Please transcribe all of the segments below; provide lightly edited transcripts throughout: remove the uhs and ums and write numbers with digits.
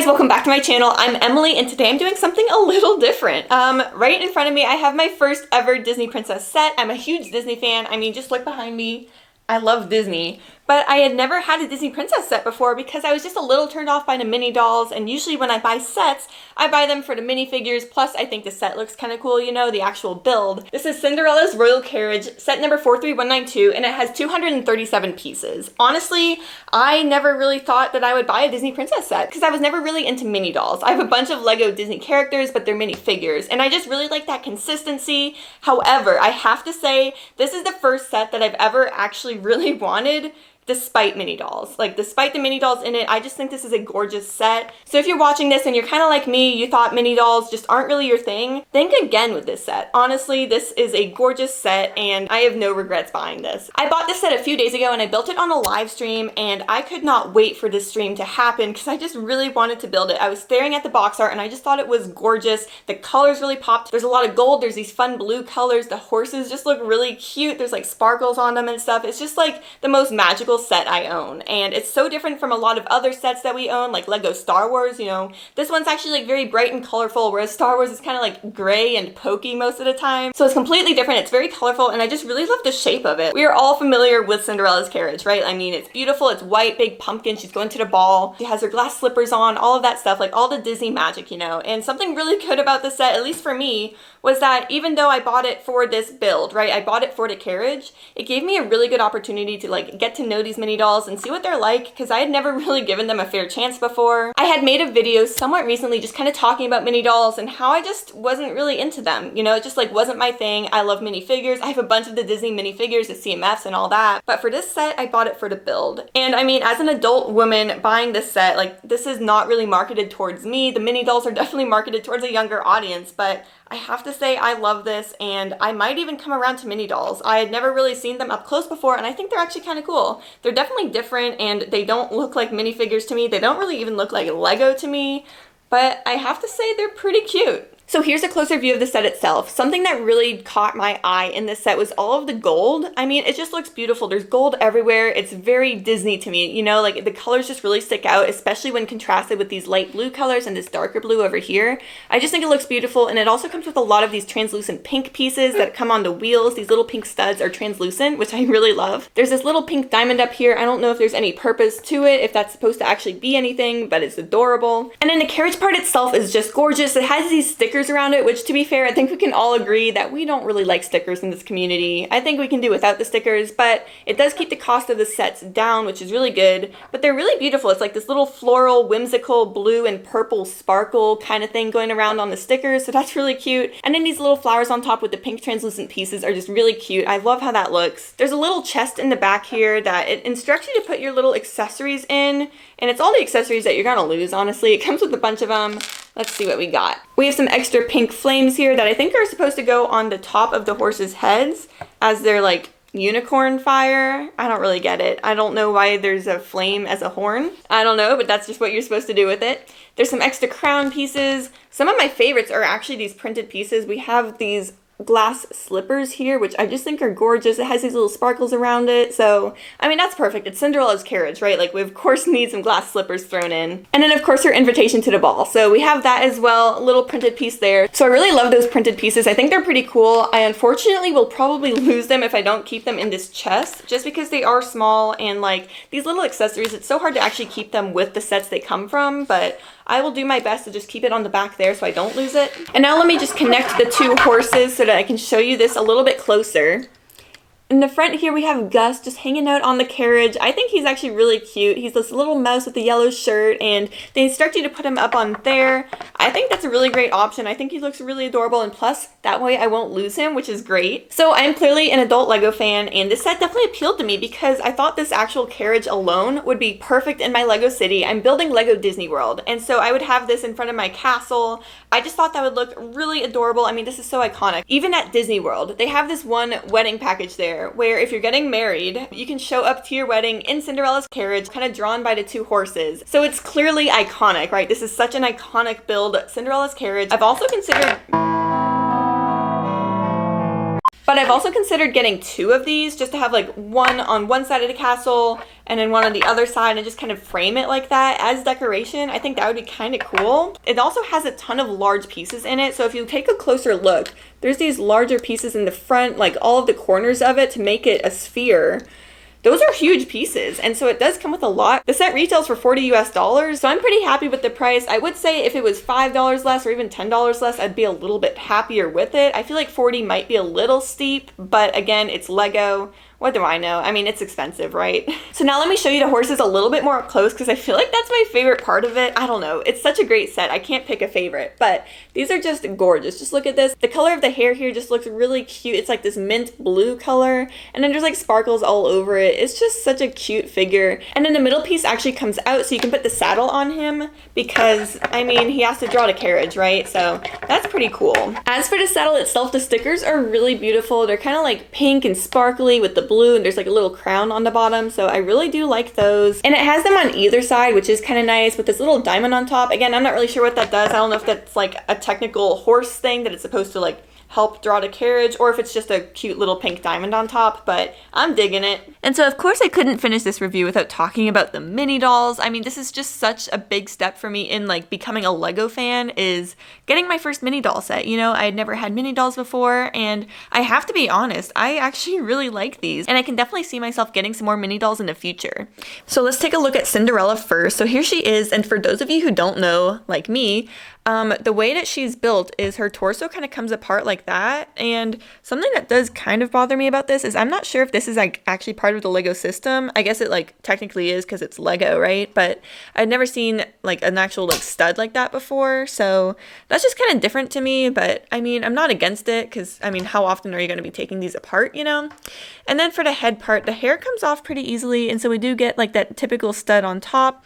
welcome back to my channel. I'm Emily and today I'm doing something a little different. Right in front of me I have my first ever Disney princess set. I'm a huge Disney fan. I mean, just look behind me. I love Disney. But I had never had a Disney princess set before because I was just a little turned off by the Minidolls, and usually when I buy sets, I buy them for the minifigures, plus I think the set looks kind of cool, you know, the actual build. This is Cinderella's Royal Carriage, set number 43192, and it has 237 pieces. Honestly, I never really thought that I would buy a Disney princess set because I was never really into Minidolls. I have a bunch of Lego Disney characters, but they're minifigures, and I just really like that consistency. However, I have to say, this is the first set that I've ever actually really wanted, despite Minidolls. Like, despite the Minidolls in it, I just think this is a gorgeous set. So if you're watching this and you're kind of like me, you thought Minidolls just aren't really your thing, think again with this set. Honestly, this is a gorgeous set and I have no regrets buying this. I bought this set a few days ago and I built it on a live stream, and I could not wait for this stream to happen because I just really wanted to build it. I was staring at the box art and I just thought it was gorgeous. The colors really popped. There's a lot of gold, there's these fun blue colors, the horses just look really cute, there's like sparkles on them and stuff. It's just like the most magical set I own, and it's so different from a lot of other sets that we own, like Lego Star Wars. You know, this one's actually like very bright and colorful, whereas Star Wars is kind of like gray and pokey most of the time. So it's completely different. It's very colorful and I just really love the shape of it. We are all familiar with Cinderella's carriage, right? I mean, it's beautiful, it's white, big pumpkin, she's going to the ball, she has her glass slippers on, all of that stuff, like all the Disney magic, you know. And something really good about the set, at least for me, was that even though I bought it for this build, right, I bought it for the carriage, it gave me a really good opportunity to like get to know these Minidolls and see what they're like, because I had never really given them a fair chance before. I had made a video somewhat recently just kind of talking about Minidolls and how I just wasn't really into them. You know, it just like wasn't my thing. I love minifigures. I have a bunch of the Disney minifigures, the CMFs and all that. But for this set, I bought it for the build. And I mean, as an adult woman buying this set, like, this is not really marketed towards me. The Minidolls are definitely marketed towards a younger audience, but I have to say I love this, and I might even come around to Minidolls. I had never really seen them up close before, and I think they're actually kind of cool. They're definitely different, and they don't look like minifigures to me. They don't really even look like Lego to me, but I have to say they're pretty cute. So here's a closer view of the set itself. Something that really caught my eye in this set was all of the gold. I mean, it just looks beautiful. There's gold everywhere. It's very Disney to me, you know, like the colors just really stick out, especially when contrasted with these light blue colors and this darker blue over here. I just think it looks beautiful, and it also comes with a lot of these translucent pink pieces that come on the wheels. These little pink studs are translucent, which I really love. There's this little pink diamond up here. I don't know if there's any purpose to it, if that's supposed to actually be anything, but it's adorable. And then the carriage part itself is just gorgeous. It has these stickers around it, which, to be fair, I think we can all agree that we don't really like stickers in this community. I think we can do without the stickers, but it does keep the cost of the sets down, which is really good. But they're really beautiful. It's like this little floral, whimsical blue and purple sparkle kind of thing going around on the stickers, so that's really cute. And then these little flowers on top with the pink translucent pieces are just really cute. I love how that looks. There's a little chest in the back here that it instructs you to put your little accessories in, and it's all the accessories that you're gonna lose, honestly. It comes with a bunch of them. Let's see what we got. We have some extra pink flames here that I think are supposed to go on the top of the horses' heads as they're like unicorn fire. I don't really get it. I don't know why there's a flame as a horn. I don't know, but that's just what you're supposed to do with it. There's some extra crown pieces. Some of my favorites are actually these printed pieces. We have these glass slippers here, which I just think are gorgeous. It has these little sparkles around it, so I mean, that's perfect. It's Cinderella's carriage, right? Like, we of course need some glass slippers thrown in. And then of course her invitation to the ball, so we have that as well, a little printed piece there. So I really love those printed pieces. I think they're pretty cool. I unfortunately will probably lose them if I don't keep them in this chest, just because they are small, and like these little accessories, it's so hard to actually keep them with the sets they come from, but I will do my best to just keep it on the back there so I don't lose it. And now let me just connect the two horses so that I can show you this a little bit closer. In the front here we have Gus just hanging out on the carriage. I think he's actually really cute. He's this little mouse with the yellow shirt, and they instruct you to put him up on there. I think that's a really great option. I think he looks really adorable, and plus that way I won't lose him, which is great. So I'm clearly an adult Lego fan, and this set definitely appealed to me because I thought this actual carriage alone would be perfect in my Lego city. I'm building Lego Disney World, and so I would have this in front of my castle. I just thought that would look really adorable. I mean, this is so iconic. Even at Disney World, they have this one wedding package there where if you're getting married, you can show up to your wedding in Cinderella's carriage, kind of drawn by the two horses. So it's clearly iconic, right? This is such an iconic build, Cinderella's carriage. I've also considered But I've also considered getting 2 of these just to have like one on one side of the castle and then one on the other side and just kind of frame it like that as decoration. I think that would be kind of cool. It also has a ton of large pieces in it. So if you take a closer look, there's these larger pieces in the front, like all of the corners of it to make it a sphere. Those are huge pieces, and so it does come with a lot. The set retails for $40 US, so I'm pretty happy with the price. I would say if it was $5 less or even $10 less, I'd be a little bit happier with it. I feel like 40 might be a little steep, but again, it's Lego. What do I know? I mean, it's expensive, right? So now let me show you the horses a little bit more up close because I feel like that's my favorite part of it. I don't know. It's such a great set. I can't pick a favorite, but these are just gorgeous. Just look at this. The color of the hair here just looks really cute. It's like this mint blue color, and then there's like sparkles all over it. It's just such a cute figure. And then the middle piece actually comes out so you can put the saddle on him because, I mean, he has to draw the carriage, right? So that's pretty cool. As for the saddle itself, the stickers are really beautiful. They're kind of like pink and sparkly with the blue, and there's like a little crown on the bottom, so I really do like those. And it has them on either side, which is kind of nice, with this little diamond on top. Again, I'm not really sure what that does. I don't know if that's like a technical horse thing that it's supposed to like help draw the carriage, or if it's just a cute little pink diamond on top, but I'm digging it. And so of course I couldn't finish this review without talking about the Minidolls. I mean, this is just such a big step for me in like becoming a Lego fan, is getting my first Minidoll set. You know, I had never had Minidolls before, and I have to be honest, I actually really like these, and I can definitely see myself getting some more Minidolls in the future. So let's take a look at Cinderella first. So here she is, and for those of you who don't know, like me, the way that she's built is her torso kind of comes apart like that, and something that does kind of bother me about this is I'm not sure if this is like actually part of the Lego system. I guess it like technically is because it's Lego, right? But I've never seen like an actual like stud like that before, so that's just kind of different to me. But I mean, I'm not against it because I mean, how often are you going to be taking these apart, you know? And then for the head part, the hair comes off pretty easily, and so we do get like that typical stud on top.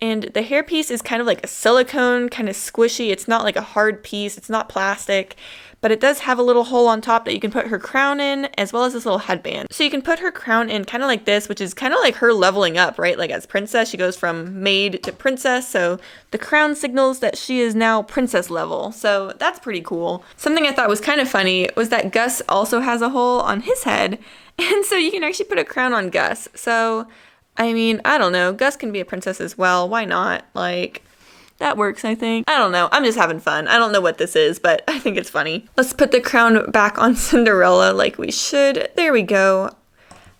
And the hair piece is kind of like a silicone, kind of squishy. It's not like a hard piece. It's not plastic, but it does have a little hole on top that you can put her crown in, as well as this little headband. So you can put her crown in kind of like this, which is kind of like her leveling up, right? Like as princess, she goes from maid to princess. So the crown signals that she is now princess level. So that's pretty cool. Something I thought was kind of funny was that Gus also has a hole on his head. And so you can actually put a crown on Gus. So I mean, I don't know. Gus can be a princess as well. Why not? Like, that works, I think. I don't know. I'm just having fun. I don't know what this is, but I think it's funny. Let's put the crown back on Cinderella like we should. There we go.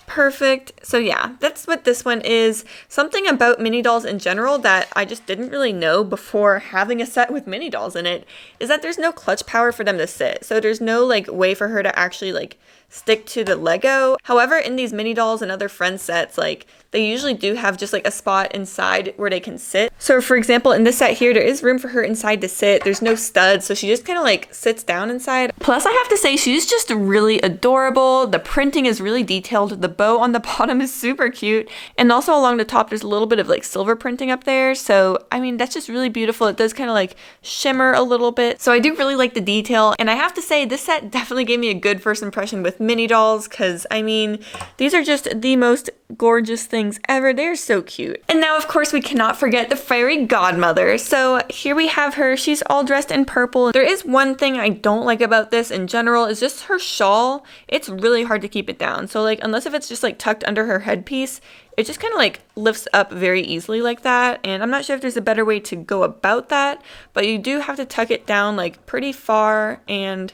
Perfect. So yeah, that's what this one is. Something about Minidolls in general that I just didn't really know before having a set with Minidolls in it is that there's no clutch power for them to sit. So there's no like way for her to actually like stick to the Lego. However, in these Minidolls and other friend sets, like they usually do have just like a spot inside where they can sit. So for example, in this set here, there is room for her inside to sit. There's no studs, so she just kind of like sits down inside. Plus, I have to say, she's just really adorable. The printing is really detailed. The bow on the bottom is super cute. And also along the top, there's a little bit of like silver printing up there. So, I mean, that's just really beautiful. It does kind of like shimmer a little bit. So I do really like the detail. And I have to say, this set definitely gave me a good first impression with Minidolls, because I mean, these are just the most gorgeous things ever. They're so cute. And now, of course, we cannot forget the Fairy Godmother. So here we have her. She's all dressed in purple. There is one thing I don't like about this in general, is just her shawl. It's really hard to keep it down. So like, unless if it's just like tucked under her headpiece, it just kind of like lifts up very easily like that. And I'm not sure if there's a better way to go about that, but you do have to tuck it down like pretty far, and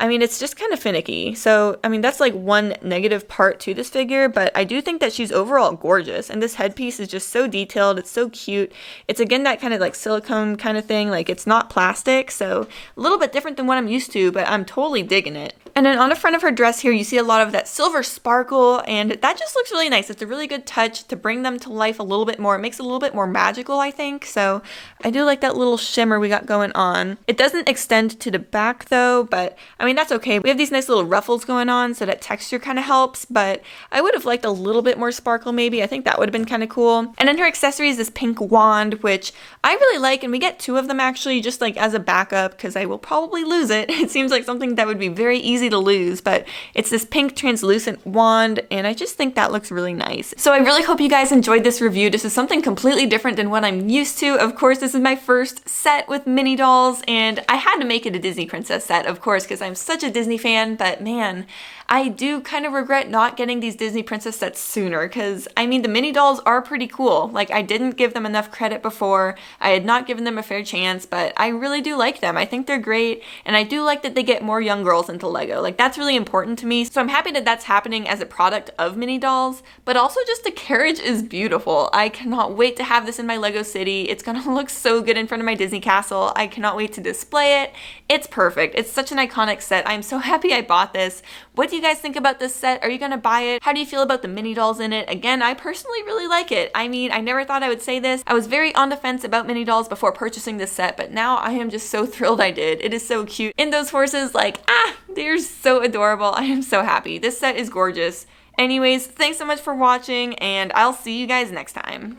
I mean, it's just kind of finicky. So, I mean, that's like one negative part to this figure, but I do think that she's overall gorgeous. And this headpiece is just so detailed. It's so cute. It's again, that kind of like silicone kind of thing. Like it's not plastic. So a little bit different than what I'm used to, but I'm totally digging it. And then on the front of her dress here, you see a lot of that silver sparkle, and that just looks really nice. It's a really good touch to bring them to life a little bit more. It makes it a little bit more magical, I think. So I do like that little shimmer we got going on. It doesn't extend to the back though, but I mean, that's okay. We have these nice little ruffles going on, so that texture kind of helps, but I would have liked a little bit more sparkle maybe. I think that would have been kind of cool. And then her accessory is this pink wand, which I really like, and we get 2 of them actually, just like as a backup, because I will probably lose it. It seems like something that would be very easy to lose, but it's this pink translucent wand, and I just think that looks really nice. So I really hope you guys enjoyed this review. This is something completely different than what I'm used to. Of course, this is my first set with Minidolls, and I had to make it a Disney princess set, of course, because I'm such a Disney fan, but man, I do kind of regret not getting these Disney princess sets sooner, because I mean the mini dolls are pretty cool. Like, I didn't give them enough credit before. I had not given them a fair chance, but I really do like them. I think they're great, and I do like that they get more young girls into Lego. Like, that's really important to me, so I'm happy that that's happening as a product of mini dolls, but also just the carriage is beautiful. I cannot wait to have this in my Lego city. It's gonna look so good in front of my Disney castle. I cannot wait to display it. It's perfect. It's such an iconic set. I'm so happy I bought this. What do you guys think about this set? Are you gonna buy it? How do you feel about the mini dolls in it? Again, I personally really like it. I mean, I never thought I would say this. I was very on the fence about mini dolls before purchasing this set, but now I am just so thrilled I did. It is so cute. And those horses, like, they're so adorable. I am so happy. This set is gorgeous. Anyways, thanks so much for watching, and I'll see you guys next time.